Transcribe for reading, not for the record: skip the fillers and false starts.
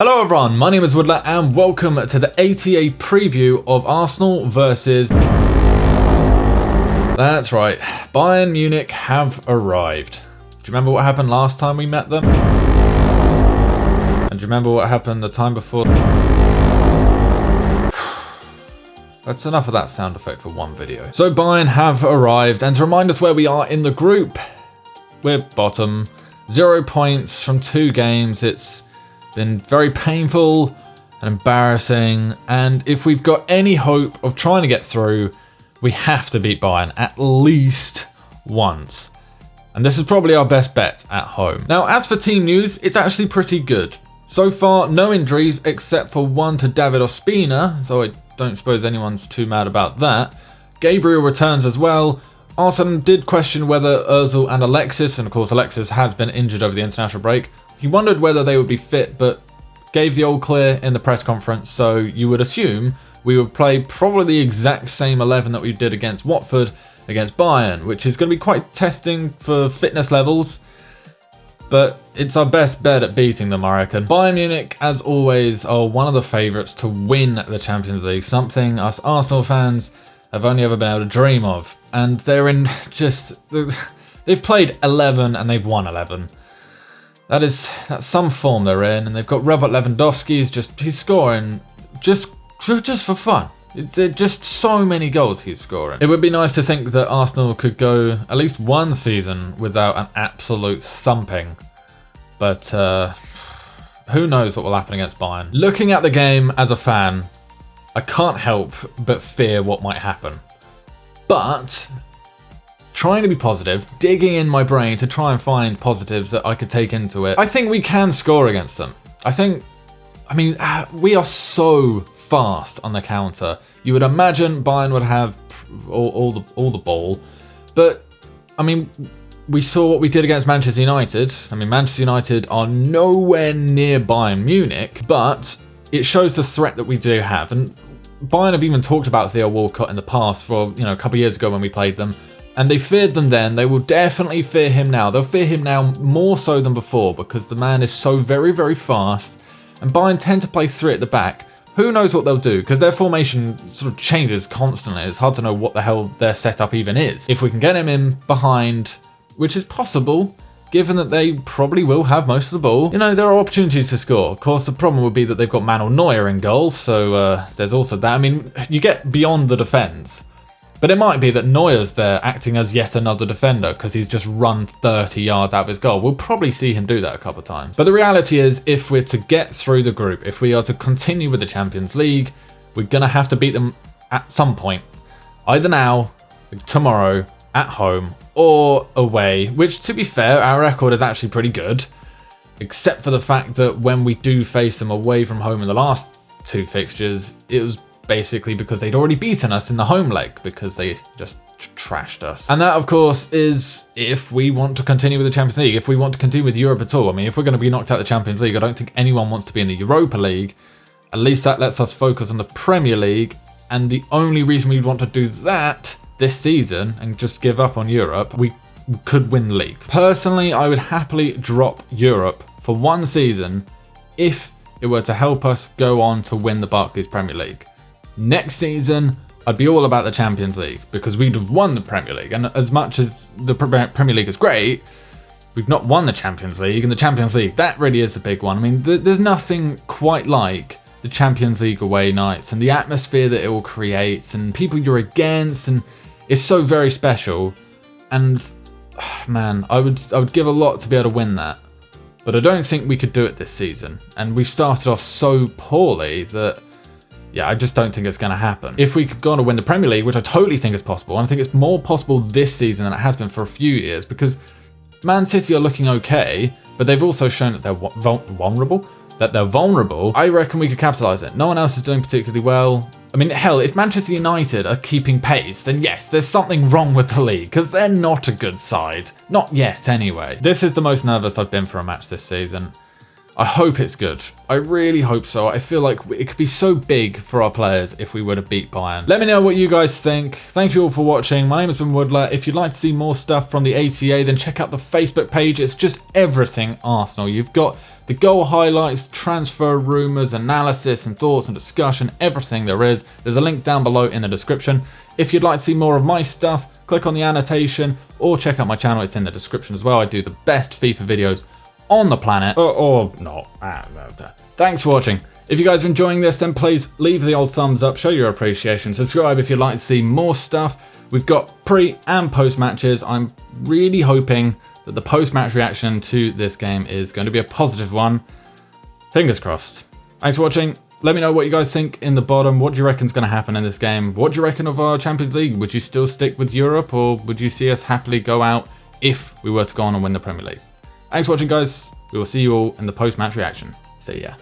Hello everyone, my name is Woodler and welcome to the ATA preview of Arsenal versus... That's right, Bayern Munich have arrived. Do you remember what happened last time we met them? And do you remember what happened the time before? That's enough of that sound effect for one video. So Bayern have arrived, and to remind us where we are in the group, we're bottom, 0 points from 2 games. It's been very painful and embarrassing, and if we've got any hope of trying to get through, we have to beat Bayern at least once. And this is probably our best bet at home. Now, as for team news, it's actually pretty good. So far, no injuries except for one to David Ospina, though I don't suppose anyone's too mad about that. Gabriel returns as well. Arsene did question whether Ozil and Alexis, and of course Alexis has been injured over the international break, he wondered whether they would be fit, but gave the all clear in the press conference, so you would assume we would play probably the exact same 11 that we did against Watford, against Bayern, which is going to be quite testing for fitness levels, but it's our best bet at beating them, I reckon. Bayern Munich, as always, are one of the favourites to win the Champions League, something us Arsenal fans have only ever been able to dream of, and they're in they've played 11 and they've won 11. That's some form they're in, and they've got Robert Lewandowski. He's scoring just for fun. It's just so many goals he's scoring. It would be nice to think that Arsenal could go at least one season without an absolute thumping, but who knows what will happen against Bayern. Looking at the game as a fan, I can't help but fear what might happen, but trying to be positive, digging in my brain to try and find positives that I could take into it. I think we can score against them. We are so fast on the counter. You would imagine Bayern would have all the ball, but I mean, we saw what we did against Manchester United. I mean, Manchester United are nowhere near Bayern Munich, but it shows the threat that we do have. And Bayern have even talked about Theo Walcott in the past for, a couple of years ago when we played them. And they feared them then, they will definitely fear him now. They'll fear him now more so than before because the man is so very, very fast. And Bayern tend to play 3 at the back. Who knows what they'll do, because their formation sort of changes constantly. It's hard to know what the hell their setup even is. If we can get him in behind, which is possible, given that they probably will have most of the ball, there are opportunities to score. Of course, the problem would be that they've got Manuel Neuer in goal, so there's also that. I mean, you get beyond the defence. But it might be that Neuer's there acting as yet another defender because he's just run 30 yards out of his goal. We'll probably see him do that a couple of times. But the reality is, if we're to get through the group, if we are to continue with the Champions League, we're going to have to beat them at some point. Either now, tomorrow, at home, or away. Which, to be fair, our record is actually pretty good. Except for the fact that when we do face them away from home in the last 2 fixtures, it was basically because they'd already beaten us in the home leg because they just trashed us. And that, of course, is if we want to continue with the Champions League, if we want to continue with Europe at all. I mean, if we're going to be knocked out of the Champions League, I don't think anyone wants to be in the Europa League. At least that lets us focus on the Premier League. And the only reason we'd want to do that this season and just give up on Europe, we could win the league. Personally, I would happily drop Europe for one season if it were to help us go on to win the Barclays Premier League. Next season, I'd be all about the Champions League because we'd have won the Premier League. And as much as the Premier League is great, we've not won the Champions League. And the Champions League, that really is a big one. I mean, there's nothing quite like the Champions League away nights and the atmosphere that it will create and people you're against. And it's so very special. And man, I would give a lot to be able to win that. But I don't think we could do it this season. And we started off so poorly that, yeah, I just don't think it's going to happen. If we could go on to win the Premier League, which I totally think is possible, and I think it's more possible this season than it has been for a few years, because Man City are looking okay, but they've also shown that they're vulnerable. I reckon we could capitalise it. No one else is doing particularly well. I mean, hell, if Manchester United are keeping pace, then yes, there's something wrong with the league, because they're not a good side. Not yet, anyway. This is the most nervous I've been for a match this season. I hope it's good. I really hope so. I feel like it could be so big for our players if we were to beat Bayern. Let me know what you guys think. Thank you all for watching. My name has been Woodler. If you'd like to see more stuff from the ATA, then check out the Facebook page. It's just everything Arsenal. You've got the goal highlights, transfer rumours, analysis and thoughts and discussion, everything there is. There's a link down below in the description. If you'd like to see more of my stuff, click on the annotation or check out my channel. It's in the description as well. I do the best FIFA videos on the planet, or not. Thanks for watching. If you guys are enjoying this, then please leave the old thumbs up, show your appreciation, subscribe if you'd like to see more stuff. We've got pre and post matches. I'm really hoping that the post match reaction to this game is going to be a positive one. Fingers crossed. Thanks for watching. Let me know what you guys think in the bottom. What do you reckon is going to happen in this game? What do you reckon of our Champions League? Would you still stick with Europe, or would you see us happily go out if we were to go on and win the Premier League? Thanks for watching, guys. We will see you all in the post-match reaction. See ya.